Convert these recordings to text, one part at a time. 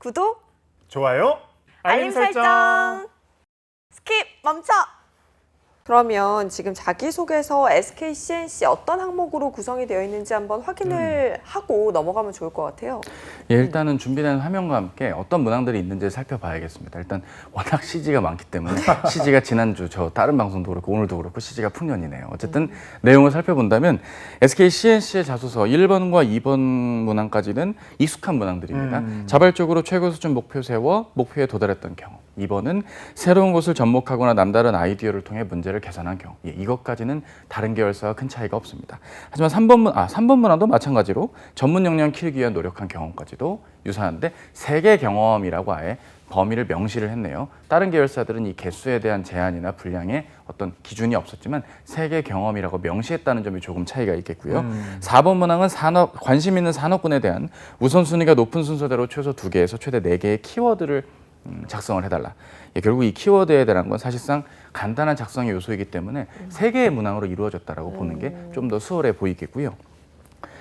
구독, 좋아요, 알림 설정. 스킵 멈춰. 그러면 지금 자기소개서 SK CNC 어떤 항목으로 구성이 되어 있는지 한번 확인을 하고 넘어가면 좋을 것 같아요. 예, 일단은 준비된 화면과 함께 어떤 문항들이 있는지 살펴봐야겠습니다. 일단 워낙 CG가 많기 때문에 CG가 지난주 저 다른 방송도 그렇고 오늘도 그렇고 CG가 풍년이네요. 어쨌든 내용을 살펴본다면 SK CNC의 자소서 1번과 2번 문항까지는 익숙한 문항들입니다. 자발적으로 최고 수준 목표 세워 목표에 도달했던 경험. 2번은 새로운 곳을 접목하거나 남다른 아이디어를 통해 문제를 개선한 경우. 예, 이것까지는 다른 계열사와 큰 차이가 없습니다. 하지만 3번 문항도 마찬가지로 전문 역량 키우기 위한 노력한 경험까지도 유사한데 세계 경험이라고 아예 범위를 명시를 했네요. 다른 계열사들은 이 개수에 대한 제한이나 분량에 어떤 기준이 없었지만 세계 경험이라고 명시했다는 점이 조금 차이가 있겠고요. 4번 문항은 관심 있는 산업군에 대한 우선순위가 높은 순서대로 최소 2개에서 최대 4개의 키워드를 작성을 해달라. 예, 결국 이 키워드에 대한 건 사실상 간단한 작성의 요소이기 때문에 3개의 문항으로 이루어졌다라고 보는 게 좀 더 수월해 보이겠고요.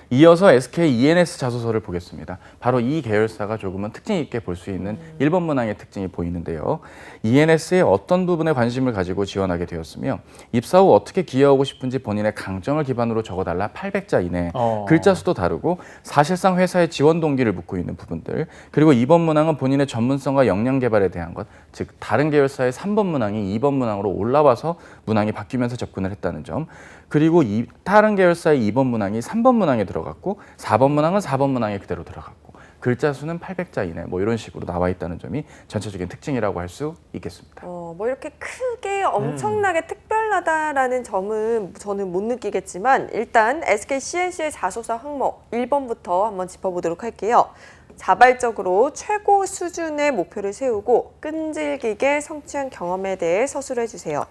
이어서 SK ENS 자소서를 보겠습니다. 바로 이 계열사가 조금은 특징 있게 볼 수 있는 1번 문항의 특징이 보이는데요. ENS의 어떤 부분에 관심을 가지고 지원하게 되었으며 입사 후 어떻게 기여하고 싶은지 본인의 강점을 기반으로 적어달라 800자 이내. 글자 수도 다르고 사실상 회사의 지원 동기를 묻고 있는 부분들. 그리고 2번 문항은 본인의 전문성과 역량 개발에 대한 것. 즉 다른 계열사의 3번 문항이 2번 문항으로 올라와서 문항이 바뀌면서 접근을 했다는 점. 그리고 다른 계열사의 2번 문항이 3번 문항에 들어갔고 4번 문항은 4번 문항에 그대로 들어갔고 글자 수는 800자 이내 뭐 이런 식으로 나와 있다는 점이 전체적인 특징이라고 할 수 있겠습니다. 뭐 이렇게 크게 엄청나게 특별하다라는 점은 저는 못 느끼겠지만 일단 SK CNC의 자소서 항목 1번부터 한번 짚어보도록 할게요. 자발적으로 최고 수준의 목표를 세우고 끈질기게 성취한 경험에 대해 서술해 주세요.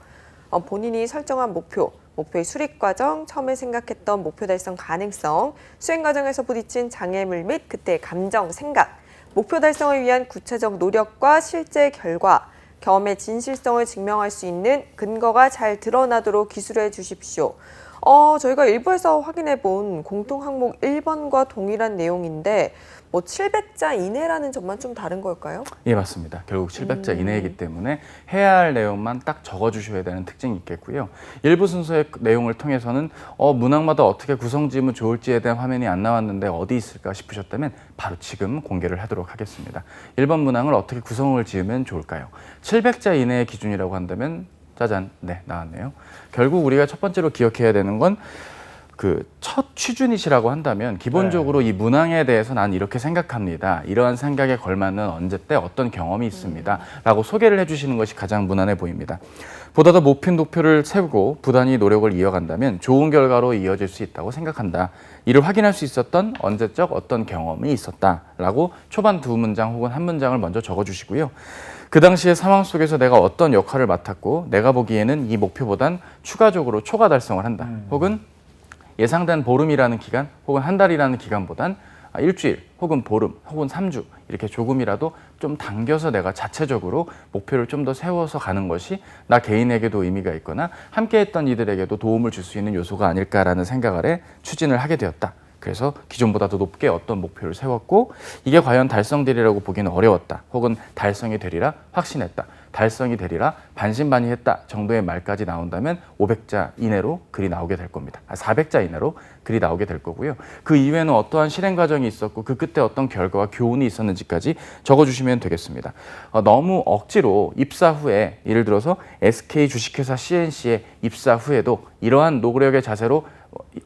본인이 설정한 목표의 수립 과정, 처음에 생각했던 목표 달성 가능성, 수행 과정에서 부딪힌 장애물 및 그때의 감정, 생각, 목표 달성을 위한 구체적 노력과 실제 결과, 경험의 진실성을 증명할 수 있는 근거가 잘 드러나도록 기술해 주십시오. 저희가 일부에서 확인해 본 공통 항목 1번과 동일한 내용인데 700자 이내라는 점만 좀 다른 걸까요? 예, 맞습니다. 결국 700자 이내이기 때문에 해야 할 내용만 딱 적어주셔야 되는 특징이 있겠고요. 일부 순서의 내용을 통해서는 문항마다 어떻게 구성 지으면 좋을지에 대한 화면이 안 나왔는데 어디 있을까 싶으셨다면 바로 지금 공개를 하도록 하겠습니다. 1번 문항을 어떻게 구성을 지으면 좋을까요? 700자 이내의 기준이라고 한다면 짜잔, 네, 나왔네요. 결국 우리가 첫 번째로 기억해야 되는 건 그 첫 취준이시라고 한다면 기본적으로 이 문항에 대해서 난 이렇게 생각합니다. 이러한 생각에 걸맞는 언제 때 어떤 경험이 있습니다. 라고 소개를 해주시는 것이 가장 무난해 보입니다. 보다 더 높은 목표를 세우고 부단히 노력을 이어간다면 좋은 결과로 이어질 수 있다고 생각한다. 이를 확인할 수 있었던 언제적 어떤 경험이 있었다라고 초반 2문장 혹은 1문장을 먼저 적어주시고요. 그 당시의 상황 속에서 내가 어떤 역할을 맡았고 내가 보기에는 이 목표보단 추가적으로 초과 달성을 한다. 혹은 예상된 보름이라는 기간 혹은 한 달이라는 기간보단 일주일 혹은 보름 혹은 3주 이렇게 조금이라도 좀 당겨서 내가 자체적으로 목표를 좀 더 세워서 가는 것이 나 개인에게도 의미가 있거나 함께했던 이들에게도 도움을 줄 수 있는 요소가 아닐까라는 생각을 해 추진을 하게 되었다. 그래서 기존보다 더 높게 어떤 목표를 세웠고 이게 과연 달성되리라고 보기는 어려웠다. 혹은 달성이 되리라 확신했다. 달성이 되리라 반신반의했다 정도의 말까지 나온다면 500자 이내로 글이 나오게 될 겁니다. 400자 이내로 글이 나오게 될 거고요. 그 이후에는 어떠한 실행 과정이 있었고 그 끝에 어떤 결과와 교훈이 있었는지까지 적어주시면 되겠습니다. 너무 억지로 입사 후에 예를 들어서 SK 주식회사 CNC의 입사 후에도 이러한 노력의 자세로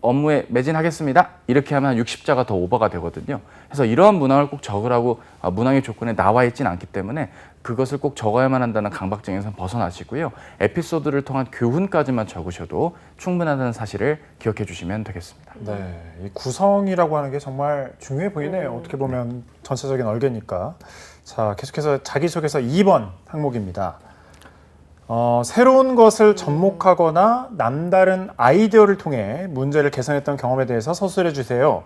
업무에 매진하겠습니다. 이렇게 하면 한 60자가 더 오버가 되거든요. 그래서 이러한 문항을 꼭 적으라고 문항의 조건에 나와 있지는 않기 때문에 그것을 꼭 적어야만 한다는 강박증에서 벗어나시고요. 에피소드를 통한 교훈까지만 적으셔도 충분하다는 사실을 기억해 주시면 되겠습니다. 네, 이 구성이라고 하는 게 정말 중요해 보이네요. 어떻게 보면 전체적인 얼개니까. 자, 계속해서 자기소개서 2번 항목입니다. 새로운 것을 접목하거나 남다른 아이디어를 통해 문제를 개선했던 경험에 대해서 서술해 주세요.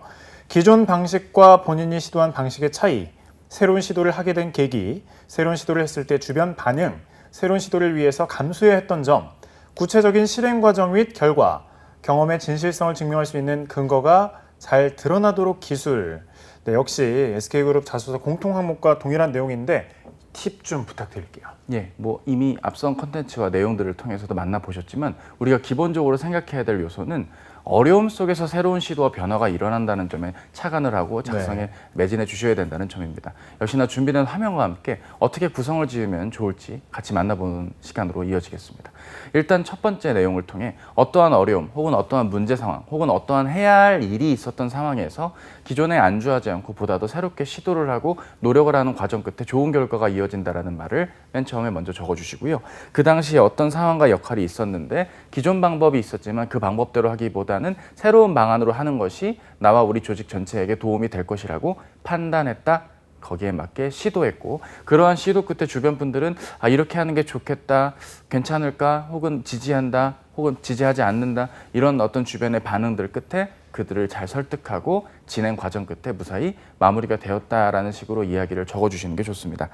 기존 방식과 본인이 시도한 방식의 차이, 새로운 시도를 하게 된 계기, 새로운 시도를 했을 때 주변 반응, 새로운 시도를 위해서 감수해야 했던 점, 구체적인 실행 과정 및 결과, 경험의 진실성을 증명할 수 있는 근거가 잘 드러나도록 기술. 네, 역시 SK그룹 자소서 공통 항목과 동일한 내용인데 팁 좀 부탁드릴게요. 예, 뭐 이미 앞선 컨텐츠와 내용들을 통해서도 만나보셨지만 우리가 기본적으로 생각해야 될 요소는 어려움 속에서 새로운 시도와 변화가 일어난다는 점에 착안을 하고 작성에 매진해 주셔야 된다는 점입니다. 역시나 준비된 화면과 함께 어떻게 구성을 지으면 좋을지 같이 만나보는 시간으로 이어지겠습니다. 일단 첫 번째 내용을 통해 어떠한 어려움 혹은 어떠한 문제 상황 혹은 어떠한 해야 할 일이 있었던 상황에서 기존에 안주하지 않고 보다 더 새롭게 시도를 하고 노력을 하는 과정 끝에 좋은 결과가 이어진다라는 말을 맨 처음에 먼저 적어주시고요. 그 당시에 어떤 상황과 역할이 있었는데 기존 방법이 있었지만 그 방법대로 하기보다는 새로운 방안으로 하는 것이 나와 우리 조직 전체에게 도움이 될 것이라고 판단했다. 거기에 맞게 시도했고 그러한 시도 끝에 주변 분들은 이렇게 하는 게 좋겠다, 괜찮을까, 혹은 지지한다, 혹은 지지하지 않는다 이런 어떤 주변의 반응들 끝에 그들을 잘 설득하고 진행 과정 끝에 무사히 마무리가 되었다라는 식으로 이야기를 적어주시는 게 좋습니다.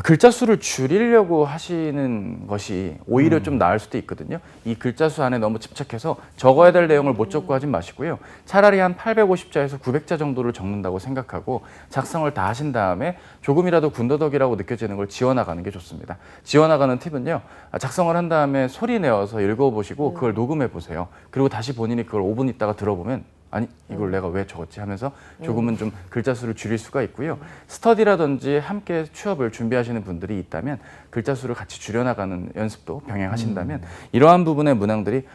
글자 수를 줄이려고 하시는 것이 오히려 좀 나을 수도 있거든요. 이 글자 수 안에 너무 집착해서 적어야 될 내용을 못 적고 하진 마시고요. 차라리 한 850자에서 900자 정도를 적는다고 생각하고 작성을 다 하신 다음에 조금이라도 군더더기라고 느껴지는 걸 지워나가는 게 좋습니다. 지워나가는 팁은요. 작성을 한 다음에 소리 내어서 읽어보시고 그걸 녹음해 보세요. 그리고 다시 본인이 그걸 5분 있다가 들어보면 아니 이걸 내가 왜 적었지 하면서 조금은 좀 글자 수를 줄일 수가 있고요. 스터디라든지 함께 취업을 준비하시는 분들이 있다면 글자 수를 같이 줄여나가는 연습도 병행하신다면 이러한 부분의 문항들이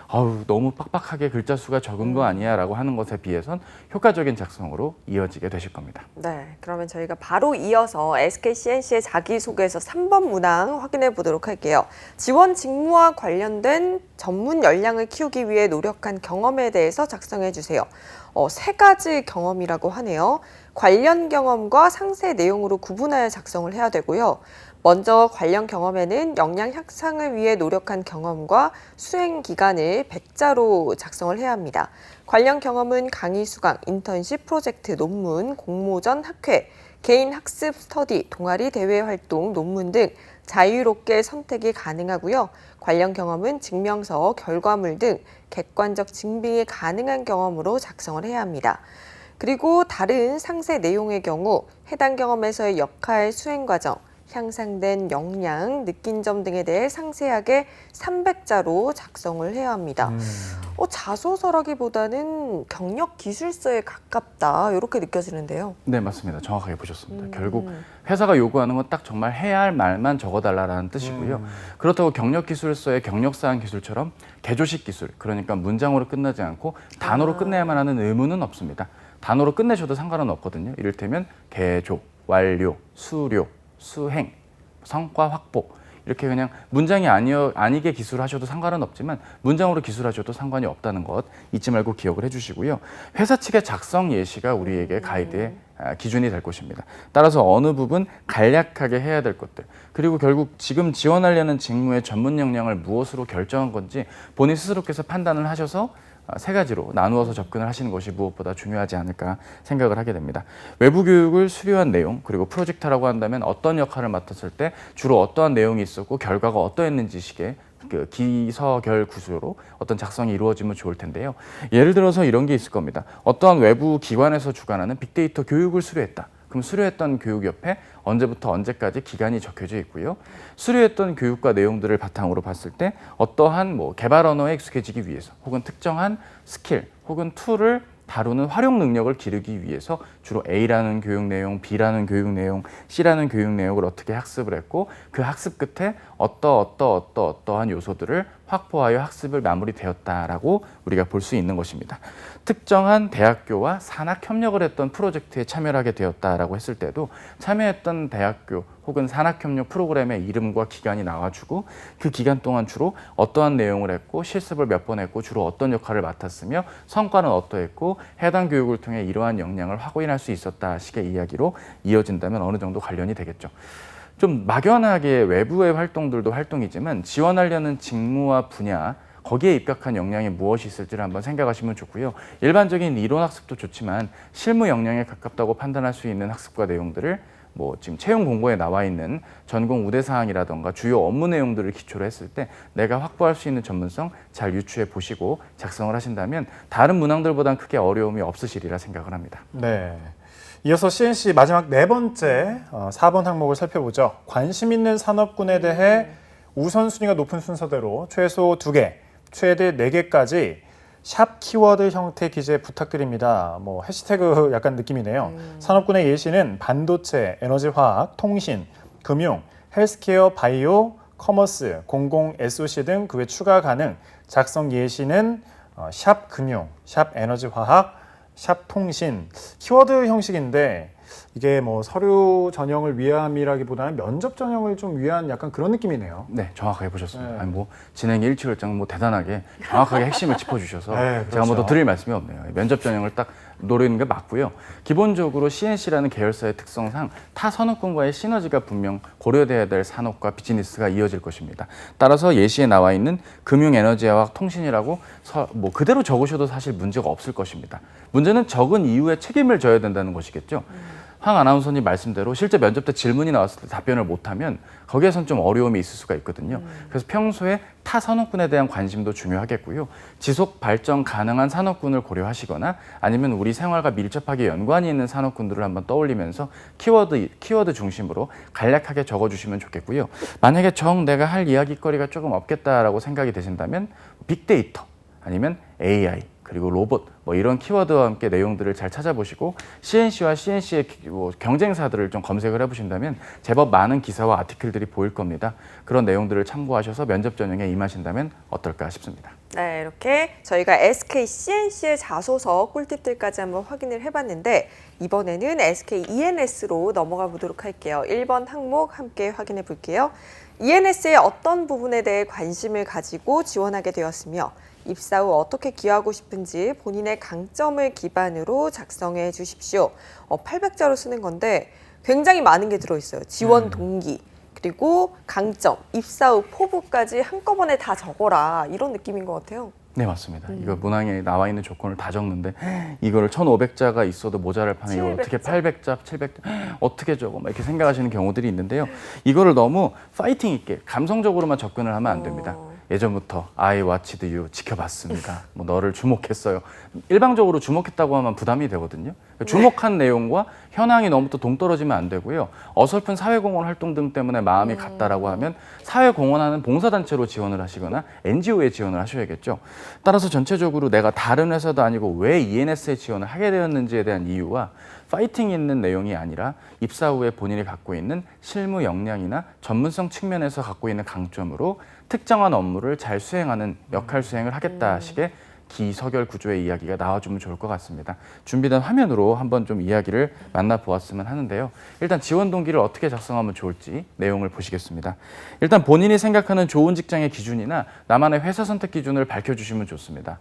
너무 빡빡하게 글자 수가 적은 거 아니야 라고 하는 것에 비해선 효과적인 작성으로 이어지게 되실 겁니다. 네, 그러면 저희가 바로 이어서 SK CNC의 자기소개서 3번 문항 확인해 보도록 할게요. 지원 직무와 관련된 전문 역량을 키우기 위해 노력한 경험에 대해서 작성해 주세요. 세 가지 경험이라고 하네요. 관련 경험과 상세 내용으로 구분하여 작성을 해야 되고요. 먼저 관련 경험에는 역량 향상을 위해 노력한 경험과 수행 기간을 100자로 작성을 해야 합니다. 관련 경험은 강의 수강, 인턴십, 프로젝트, 논문, 공모전, 학회, 개인 학습, 스터디, 동아리, 대외 활동, 논문 등 자유롭게 선택이 가능하고요. 관련 경험은 증명서, 결과물 등 객관적 증빙이 가능한 경험으로 작성을 해야 합니다. 그리고 다른 상세 내용의 경우 해당 경험에서의 역할, 수행 과정, 향상된 역량, 느낀 점 등에 대해 상세하게 300자로 작성을 해야 합니다. 자소서라기보다는 경력 기술서에 가깝다 이렇게 느껴지는데요. 네, 맞습니다. 정확하게 보셨습니다. 결국 회사가 요구하는 건 딱 정말 해야 할 말만 적어달라는 뜻이고요. 그렇다고 경력기술서의 경력사항 기술처럼 개조식 기술, 그러니까 문장으로 끝나지 않고 단어로 끝내야만 하는 의무는 없습니다. 단어로 끝내셔도 상관은 없거든요. 이를테면 개조, 완료, 수료, 수행, 성과 확보 이렇게 그냥 문장이 아니게 기술하셔도 상관은 없지만 문장으로 기술하셔도 상관이 없다는 것 잊지 말고 기억을 해주시고요. 회사 측의 작성 예시가 우리에게 가이드의 기준이 될 것입니다. 따라서 어느 부분 간략하게 해야 될 것들 그리고 결국 지금 지원하려는 직무의 전문 역량을 무엇으로 결정한 건지 본인 스스로께서 판단을 하셔서 세 가지로 나누어서 접근을 하시는 것이 무엇보다 중요하지 않을까 생각을 하게 됩니다. 외부 교육을 수료한 내용 그리고 프로젝트라고 한다면 어떤 역할을 맡았을 때 주로 어떠한 내용이 있었고 결과가 어떠했는지 식의 그 기서결 구조로 어떤 작성이 이루어지면 좋을 텐데요. 예를 들어서 이런 게 있을 겁니다. 어떠한 외부 기관에서 주관하는 빅데이터 교육을 수료했다. 그럼 수료했던 교육 옆에 언제부터 언제까지 기간이 적혀져 있고요. 수료했던 교육과 내용들을 바탕으로 봤을 때 어떠한 개발 언어에 익숙해지기 위해서 혹은 특정한 스킬 혹은 툴을 다루는 활용 능력을 기르기 위해서 주로 A라는 교육 내용, B라는 교육 내용, C라는 교육 내용을 어떻게 학습을 했고 그 학습 끝에 어떠한 요소들을 확보하여 학습을 마무리되었다라고 우리가 볼 수 있는 것입니다. 특정한 대학교와 산학 협력을 했던 프로젝트에 참여를 하게 되었다라고 했을 때도 참여했던 대학교 혹은 산학협력 프로그램의 이름과 기간이 나와주고 그 기간 동안 주로 어떠한 내용을 했고 실습을 몇 번 했고 주로 어떤 역할을 맡았으며 성과는 어떠했고 해당 교육을 통해 이러한 역량을 확인할 수 있었다 식의 이야기로 이어진다면 어느 정도 관련이 되겠죠. 좀 막연하게 외부의 활동들도 활동이지만 지원하려는 직무와 분야 거기에 입각한 역량이 무엇이 있을지를 한번 생각하시면 좋고요. 일반적인 이론 학습도 좋지만 실무 역량에 가깝다고 판단할 수 있는 학습과 내용들을 지금 채용 공고에 나와 있는 전공 우대사항이라던가 주요 업무 내용들을 기초로 했을 때 내가 확보할 수 있는 전문성 잘 유추해 보시고 작성을 하신다면 다른 문항들보다는 크게 어려움이 없으시리라 생각을 합니다. 네. 이어서 CNC 마지막 네 번째 4번 항목을 살펴보죠. 관심 있는 산업군에 대해 우선순위가 높은 순서대로 최소 2개, 최대 4개까지 샵 키워드 형태 기재 부탁드립니다. 뭐 해시태그 약간 느낌이네요. 산업군의 예시는 반도체, 에너지화학, 통신, 금융, 헬스케어, 바이오, 커머스, 공공, SOC 등 그 외 추가 가능. 작성 예시는 샵 금융, 샵 에너지화학, 샵 통신. 키워드 형식인데 이게 뭐 서류 전형을 위함이라기보다는 면접 전형을 좀 위한 약간 그런 느낌이네요. 네, 정확하게 보셨습니다. 네. 아니 뭐 진행 일치월장 뭐 대단하게 정확하게 핵심을 짚어주셔서 네, 제가 뭐 더 그렇죠. 드릴 말씀이 없네요. 면접 전형을 딱 노리는 게 맞고요. 기본적으로 CNC라는 계열사의 특성상 타 산업군과의 시너지가 분명 고려돼야 될 산업과 비즈니스가 이어질 것입니다. 따라서 예시에 나와 있는 금융, 에너지화학, 통신이라고 뭐 그대로 적으셔도 사실 문제가 없을 것입니다. 문제는 적은 이유에 책임을 져야 된다는 것이겠죠. 황 아나운서님 말씀대로 실제 면접 때 질문이 나왔을 때 답변을 못하면 거기에선 좀 어려움이 있을 수가 있거든요. 그래서 평소에 타 산업군에 대한 관심도 중요하겠고요. 지속 발전 가능한 산업군을 고려하시거나 아니면 우리 생활과 밀접하게 연관이 있는 산업군들을 한번 떠올리면서 키워드 중심으로 간략하게 적어주시면 좋겠고요. 만약에 내가 할 이야기거리가 조금 없겠다라고 생각이 되신다면 빅데이터 아니면 AI 그리고 로봇 뭐 이런 키워드와 함께 내용들을 잘 찾아보시고 CNC와 CNC의 경쟁사들을 좀 검색을 해보신다면 제법 많은 기사와 아티클들이 보일 겁니다. 그런 내용들을 참고하셔서 면접 전형에 임하신다면 어떨까 싶습니다. 네, 이렇게 저희가 SK CNC의 자소서 꿀팁들까지 한번 확인을 해봤는데 이번에는 SK ENS로 넘어가 보도록 할게요. 1번 항목 함께 확인해 볼게요. ENS의 어떤 부분에 대해 관심을 가지고 지원하게 되었으며 입사 후 어떻게 기여하고 싶은지 본인의 강점을 기반으로 작성해 주십시오. 800자로 쓰는 건데 굉장히 많은 게 들어있어요. 지원 동기, 그리고 강점, 입사 후 포부까지 한꺼번에 다 적어라. 이런 느낌인 것 같아요. 네, 맞습니다. 이거 문항에 나와 있는 조건을 다 적는데 이거를 1,500자가 있어도 모자랄 판에 이걸 어떻게 800자, 700자 어떻게 적어? 막 이렇게 생각하시는 경우들이 있는데요. 이거를 너무 파이팅 있게 감성적으로만 접근을 하면 안 됩니다. 예전부터 I watched you 지켜봤습니다. 뭐 너를 주목했어요. 일방적으로 주목했다고 하면 부담이 되거든요. 주목한 내용과 현황이 너무 또 동떨어지면 안 되고요. 어설픈 사회공헌 활동 등 때문에 마음이 갔다라고 하면 사회공헌하는 봉사단체로 지원을 하시거나 NGO에 지원을 하셔야겠죠. 따라서 전체적으로 내가 다른 회사도 아니고 왜 ENS에 지원을 하게 되었는지에 대한 이유와 파이팅 있는 내용이 아니라 입사 후에 본인이 갖고 있는 실무 역량이나 전문성 측면에서 갖고 있는 강점으로 특정한 업무를 잘 수행하는 역할 수행을 하겠다 식의 기서결 구조의 이야기가 나와주면 좋을 것 같습니다. 준비된 화면으로 한번 좀 이야기를 만나보았으면 하는데요. 일단 지원 동기를 어떻게 작성하면 좋을지 내용을 보시겠습니다. 일단 본인이 생각하는 좋은 직장의 기준이나 나만의 회사 선택 기준을 밝혀주시면 좋습니다.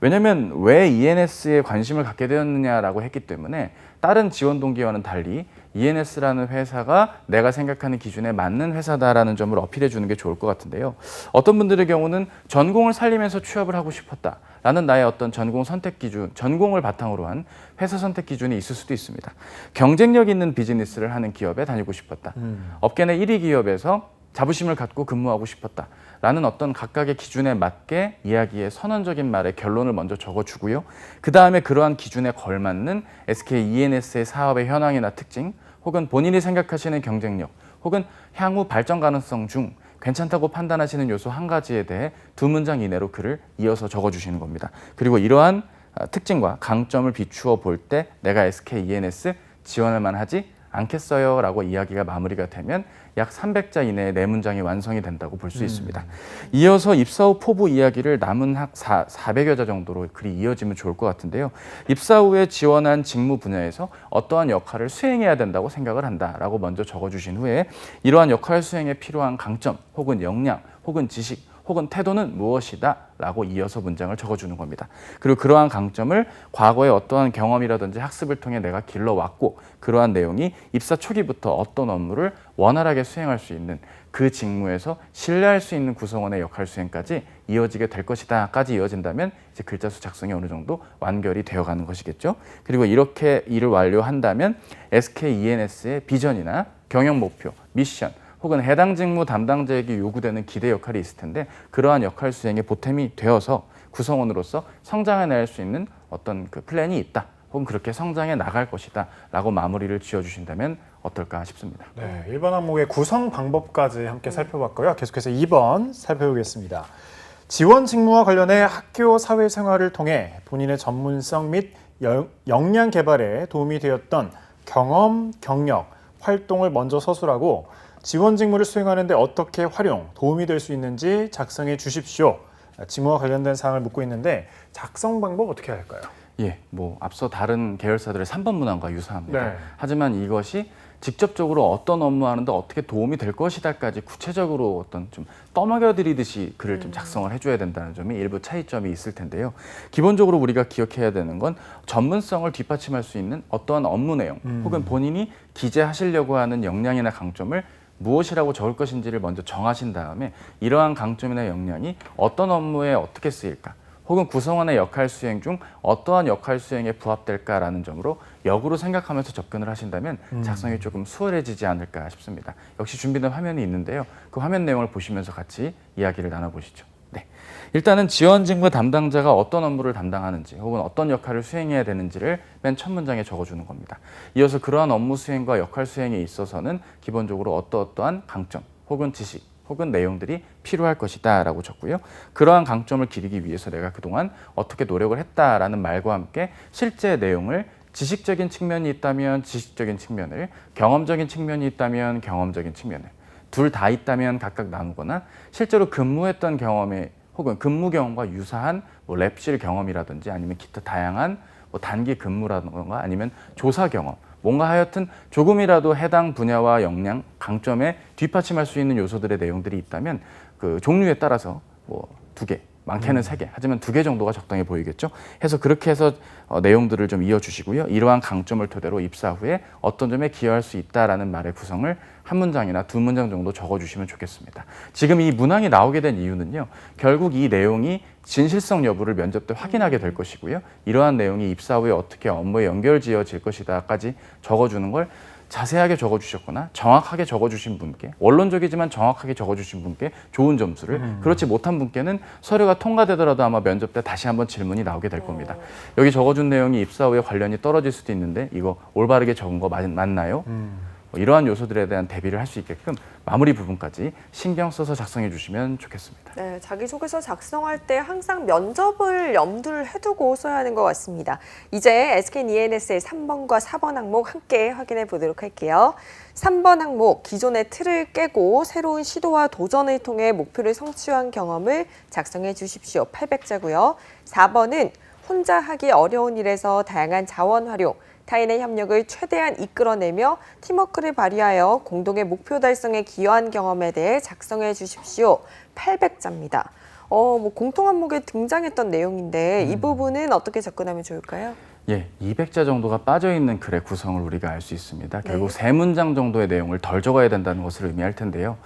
왜냐하면 왜 ENS에 관심을 갖게 되었느냐라고 했기 때문에 다른 지원 동기와는 달리 ENS라는 회사가 내가 생각하는 기준에 맞는 회사다라는 점을 어필해 주는 게 좋을 것 같은데요. 어떤 분들의 경우는 전공을 살리면서 취업을 하고 싶었다라는 나의 어떤 전공 선택 기준, 전공을 바탕으로 한 회사 선택 기준이 있을 수도 있습니다. 경쟁력 있는 비즈니스를 하는 기업에 다니고 싶었다. 업계 내 1위 기업에서 자부심을 갖고 근무하고 싶었다. 라는 어떤 각각의 기준에 맞게 이야기의 선언적인 말에 결론을 먼저 적어주고요. 그 다음에 그러한 기준에 걸맞는 SK ENS의 사업의 현황이나 특징, 혹은 본인이 생각하시는 경쟁력, 혹은 향후 발전 가능성 중 괜찮다고 판단하시는 요소 한 가지에 대해 2문장 이내로 글을 이어서 적어주시는 겁니다. 그리고 이러한 특징과 강점을 비추어 볼 때 내가 SK ENS 지원할 만하지 않겠어요 라고 이야기가 마무리가 되면 약 300자 이내에 4문장이 완성이 된다고 볼 수 있습니다. 이어서 입사 후 포부 이야기를 남은 학 400여 자 정도로 글이 이어지면 좋을 것 같은데요. 입사 후에 지원한 직무 분야에서 어떠한 역할을 수행해야 된다고 생각을 한다라고 먼저 적어주신 후에 이러한 역할 수행에 필요한 강점 혹은 역량 혹은 지식 혹은 태도는 무엇이다 라고 이어서 문장을 적어주는 겁니다. 그리고 그러한 강점을 과거의 어떠한 경험이라든지 학습을 통해 내가 길러왔고 그러한 내용이 입사 초기부터 어떤 업무를 원활하게 수행할 수 있는 그 직무에서 신뢰할 수 있는 구성원의 역할 수행까지 이어지게 될 것이다 까지 이어진다면 이제 글자 수 작성이 어느 정도 완결이 되어가는 것이겠죠. 그리고 이렇게 일을 완료한다면 SK ENS의 비전이나 경영 목표, 미션 혹은 해당 직무 담당자에게 요구되는 기대 역할이 있을 텐데 그러한 역할 수행에 보탬이 되어서 구성원으로서 성장해낼 수 있는 어떤 그 플랜이 있다. 혹은 그렇게 성장해 나갈 것이다 라고 마무리를 지어주신다면 어떨까 싶습니다. 네, 1번 항목의 구성 방법까지 함께 살펴봤고요. 계속해서 2번 살펴보겠습니다. 지원 직무와 관련해 학교 사회생활을 통해 본인의 전문성 및 역량 개발에 도움이 되었던 경험, 경력, 활동을 먼저 서술하고 지원 직무를 수행하는 데 어떻게 활용, 도움이 될 수 있는지 작성해 주십시오. 직무와 관련된 사항을 묻고 있는데 작성 방법 어떻게 할까요? 예, 뭐 앞서 다른 계열사들의 3번 문항과 유사합니다. 네. 하지만 이것이 직접적으로 어떤 업무 하는데 어떻게 도움이 될 것이다까지 구체적으로 어떤 좀 떠먹여드리듯이 글을 좀 작성을 해줘야 된다는 점이 일부 차이점이 있을 텐데요. 기본적으로 우리가 기억해야 되는 건 전문성을 뒷받침할 수 있는 어떠한 업무 내용 혹은 본인이 기재하시려고 하는 역량이나 강점을 무엇이라고 적을 것인지를 먼저 정하신 다음에 이러한 강점이나 역량이 어떤 업무에 어떻게 쓰일까 혹은 구성원의 역할 수행 중 어떠한 역할 수행에 부합될까라는 점으로 역으로 생각하면서 접근을 하신다면 작성이 조금 수월해지지 않을까 싶습니다. 역시 준비된 화면이 있는데요. 그 화면 내용을 보시면서 같이 이야기를 나눠보시죠. 네. 일단은 지원 직무 담당자가 어떤 업무를 담당하는지 혹은 어떤 역할을 수행해야 되는지를 맨 첫 문장에 적어주는 겁니다. 이어서 그러한 업무 수행과 역할 수행에 있어서는 기본적으로 어떠한 강점 혹은 지식 혹은 내용들이 필요할 것이다 라고 적고요. 그러한 강점을 기리기 위해서 내가 그동안 어떻게 노력을 했다라는 말과 함께 실제 내용을 지식적인 측면이 있다면 지식적인 측면을, 경험적인 측면이 있다면 경험적인 측면을, 둘 다 있다면 각각 나누거나 실제로 근무했던 경험에 혹은 근무 경험과 유사한 뭐 랩실 경험이라든지 아니면 기타 다양한 뭐 단기 근무라든가 아니면 조사 경험, 뭔가 하여튼 조금이라도 해당 분야와 역량, 강점에 뒷받침할 수 있는 요소들의 내용들이 있다면 그 종류에 따라서 뭐 2개, 많게는 3개, 하지만 2개 정도가 적당해 보이겠죠. 해서 그렇게 해서 내용들을 좀 이어주시고요. 이러한 강점을 토대로 입사 후에 어떤 점에 기여할 수 있다라는 말의 구성을 한 문장이나 2문장 정도 적어주시면 좋겠습니다. 지금 이 문항이 나오게 된 이유는요. 결국 이 내용이 진실성 여부를 면접 때 확인하게 될 것이고요. 이러한 내용이 입사 후에 어떻게 업무에 연결지어질 것이다까지 적어주는 걸 자세하게 적어주셨거나 정확하게 적어주신 분께, 원론적이지만 정확하게 적어주신 분께 좋은 점수를, 그렇지 못한 분께는 서류가 통과되더라도 아마 면접 때 다시 한번 질문이 나오게 될 겁니다. 여기 적어준 내용이 입사 후에 관련이 떨어질 수도 있는데 이거 올바르게 적은 거 맞나요? 이러한 요소들에 대한 대비를 할 수 있게끔 마무리 부분까지 신경 써서 작성해 주시면 좋겠습니다. 네, 자기소개서 작성할 때 항상 면접을 염두를 해두고 써야 하는 것 같습니다. 이제 SKENS의 3번과 4번 항목 함께 확인해 보도록 할게요. 3번 항목, 기존의 틀을 깨고 새로운 시도와 도전을 통해 목표를 성취한 경험을 작성해 주십시오. 800자고요. 4번은 혼자 하기 어려운 일에서 다양한 자원 활용, 타인의 협력을 최대한 이끌어내며 팀워크를 발휘하여 공동의 목표 달성에 기여한 경험에 대해 작성해 주십시오. 800자입니다. 뭐 공통 항목에 등장했던 내용인데 이 부분은 어떻게 접근하면 좋을까요? 예, 200자 정도가 빠져있는 글의 구성을 우리가 알 수 있습니다. 결국 네. 3문장 정도의 내용을 덜 적어야 된다는 것을 의미할 텐데요.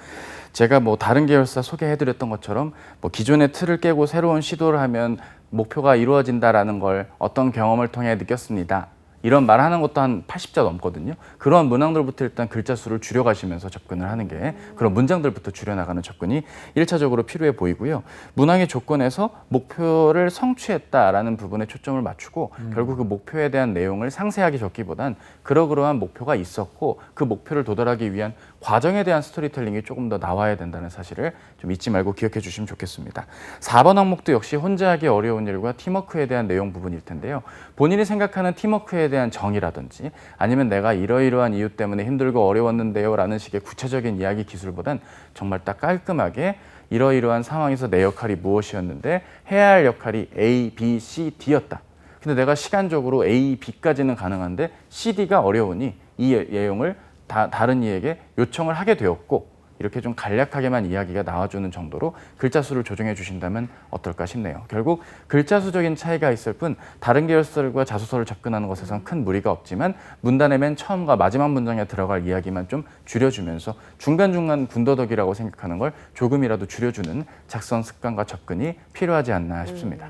제가 뭐 다른 계열사 소개해드렸던 것처럼 뭐 기존의 틀을 깨고 새로운 시도를 하면 목표가 이루어진다라는 걸 어떤 경험을 통해 느꼈습니다. 이런 말 하는 것도 한 80자 넘거든요. 그런 문항들부터 일단 글자 수를 줄여가시면서 접근을 하는 게, 그런 문장들부터 줄여나가는 접근이 1차적으로 필요해 보이고요. 문항의 조건에서 목표를 성취했다라는 부분에 초점을 맞추고 결국 그 목표에 대한 내용을 상세하게 적기보단 그러한 목표가 있었고 그 목표를 도달하기 위한 과정에 대한 스토리텔링이 조금 더 나와야 된다는 사실을 좀 잊지 말고 기억해 주시면 좋겠습니다. 4번 항목도 역시 혼자 하기 어려운 일과 팀워크에 대한 내용 부분일 텐데요. 본인이 생각하는 팀워크에 대한 정의라든지 아니면 내가 이러이러한 이유 때문에 힘들고 어려웠는데요 라는 식의 구체적인 이야기 기술보단 정말 딱 깔끔하게 이러이러한 상황에서 내 역할이 무엇이었는데 해야 할 역할이 A, B, C, D였다. 근데 내가 시간적으로 A, B까지는 가능한데 C, D가 어려우니 이 내용을 다른 이에게 요청을 하게 되었고, 이렇게 좀 간략하게만 이야기가 나와주는 정도로 글자 수를 조정해 주신다면 어떨까 싶네요. 결국 글자 수적인 차이가 있을 뿐 다른 계열사들과 자소서를 접근하는 것에선 큰 무리가 없지만 문단의 맨 처음과 마지막 문장에 들어갈 이야기만 좀 줄여주면서 중간중간 군더더기라고 생각하는 걸 조금이라도 줄여주는 작성 습관과 접근이 필요하지 않나 싶습니다.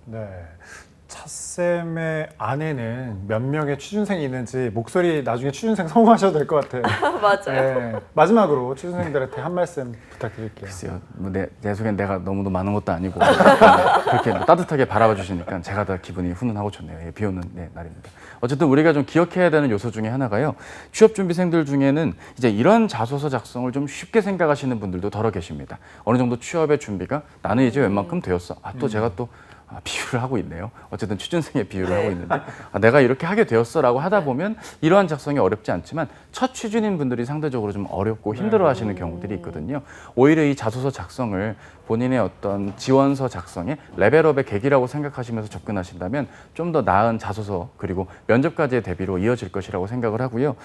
네. 차쌤의 아내는 몇 명의 취준생이 있는지 목소리 나중에 취준생 성공하셔도 될 것 같아요. 맞아요. 네, 마지막으로 취준생들한테 한 말씀 부탁드릴게요. 글쎄요, 내 속엔 내가 너무도 많은 것도 아니고 그렇게 뭐 따뜻하게 바라봐 주시니까 제가 더 기분이 훈훈하고 좋네요. 예, 비 오는 날입니다. 어쨌든 우리가 좀 기억해야 되는 요소 중에 하나가요. 취업 준비생들 중에는 이제 이런 자소서 작성을 좀 쉽게 생각하시는 분들도 더러 계십니다. 어느 정도 취업의 준비가 나는 이제 웬만큼 되었어. 또 제가 또 비유를 하고 있네요. 어쨌든 취준생의 비유를 하고 있는데 내가 이렇게 하게 되었어라고 하다 보면 이러한 작성이 어렵지 않지만 첫 취준인 분들이 상대적으로 좀 어렵고 힘들어하시는 경우들이 있거든요. 오히려 이 자소서 작성을 본인의 어떤 지원서 작성의 레벨업의 계기라고 생각하시면서 접근하신다면 좀 더 나은 자소서 그리고 면접까지의 대비로 이어질 것이라고 생각을 하고요.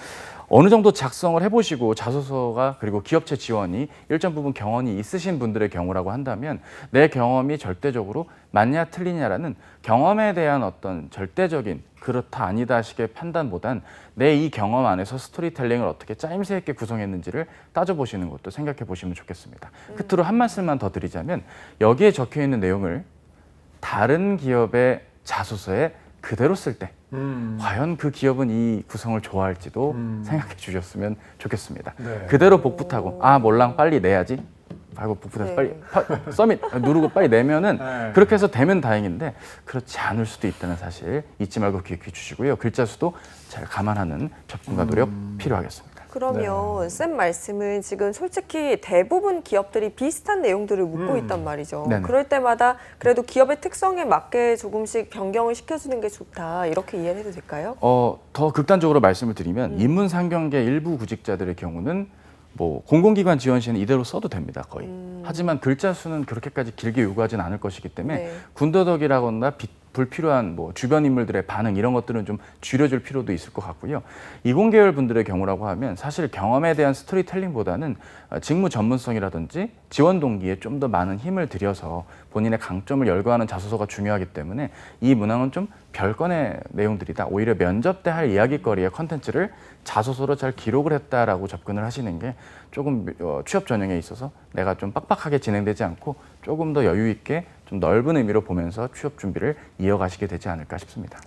어느 정도 작성을 해보시고 자소서가 그리고 기업체 지원이 일정 부분 경험이 있으신 분들의 경우라고 한다면 내 경험이 절대적으로 맞냐 틀리냐라는 경험에 대한 어떤 절대적인 그렇다 아니다 식의 판단보단 내 이 경험 안에서 스토리텔링을 어떻게 짜임새 있게 구성했는지를 따져보시는 것도 생각해 보시면 좋겠습니다. 끝으로 한 말씀만 더 드리자면 여기에 적혀 있는 내용을 다른 기업의 자소서에 그대로 쓸 때 과연 그 기업은 이 구성을 좋아할지도 생각해 주셨으면 좋겠습니다. 네. 그대로 복붙하고 몰랑 빨리 내야지 하고 복붙해서 네. 빨리 서밋 누르고 빨리 내면은 네. 그렇게 해서 되면 다행인데 그렇지 않을 수도 있다는 사실 잊지 말고 기억해 주시고요. 글자 수도 잘 감안하는 접근과 노력 필요하겠습니다. 그러면 쌤 말씀은 지금 솔직히 대부분 기업들이 비슷한 내용들을 묻고 있단 말이죠. 네네. 그럴 때마다 그래도 기업의 특성에 맞게 조금씩 변경을 시켜주는 게 좋다. 이렇게 이해를 해도 될까요? 더 극단적으로 말씀을 드리면 인문상경계 일부 구직자들의 경우는 뭐 공공기관 지원 시에는 이대로 써도 됩니다, 거의. 하지만 글자 수는 그렇게까지 길게 요구하지는 않을 것이기 때문에 네. 군더더기라거나 불필요한 뭐 주변 인물들의 반응 이런 것들은 좀 줄여줄 필요도 있을 것 같고요. 이공계열 분들의 경우라고 하면 사실 경험에 대한 스토리텔링보다는 직무 전문성이라든지 지원 동기에 좀 더 많은 힘을 들여서 본인의 강점을 열거하는 자소서가 중요하기 때문에 이 문항은 좀 별건의 내용들이다. 오히려 면접 때 할 이야기거리의 컨텐츠를 자소서로 잘 기록을 했다라고 접근을 하시는 게 조금 취업 전형에 있어서 내가 좀 빡빡하게 진행되지 않고 조금 더 여유 있게 좀 넓은 의미로 보면서 취업 준비를 이어가시게 되지 않을까 싶습니다.